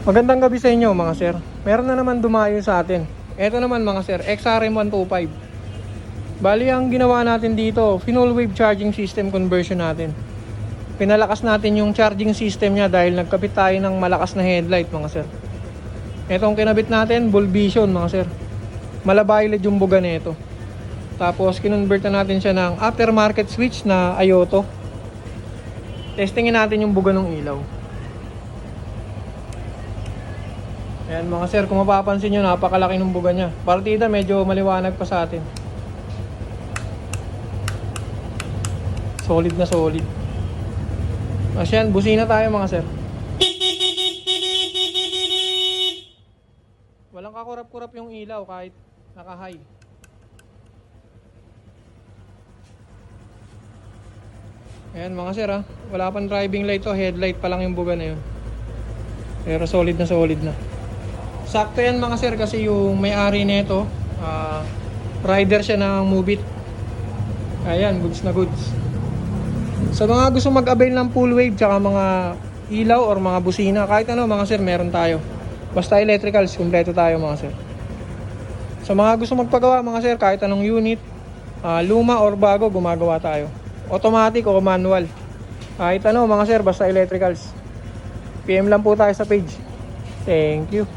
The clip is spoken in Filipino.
Magandang gabi sa inyo mga sir. Meron na naman dumayo sa atin. Ito naman mga sir, XRM125. Bali ang ginawa natin dito, full wave charging system conversion natin. Pinalakas natin yung charging system niya dahil nagkabit tayo ng malakas na headlight mga sir. Itong kinabit natin, Bull Vision mga sir. Malabaylid yung buga nito. Tapos kinonvert na natin siya ng aftermarket switch na Ayoto. Testingin natin yung buga ng ilaw. Ayan mga sir, kung mapapansin nyo, napakalaki ng buga niya. Partida medyo maliwanag pa sa atin. Solid na solid. Asyan, busina tayo mga sir. Walang kakurap-kurap yung ilaw kahit naka-high. Ayan mga sir ha, wala pang driving light o headlight pa lang yung buga na yun. Pero solid na solid na. Sakto yan mga sir kasi yung may-ari nito, rider siya ng Move It. Ayan, goods na goods. Sa mga gusto mag-avail ng full wave tsaka mga ilaw or mga busina, kahit ano mga sir, meron tayo. Basta electricals, kumpleto tayo mga sir. Sa mga gusto magpagawa mga sir, kahit anong unit, luma or bago, gumagawa tayo. Automatic o manual. Kahit ano mga sir, basta electricals. PM lang po tayo sa page. Thank you.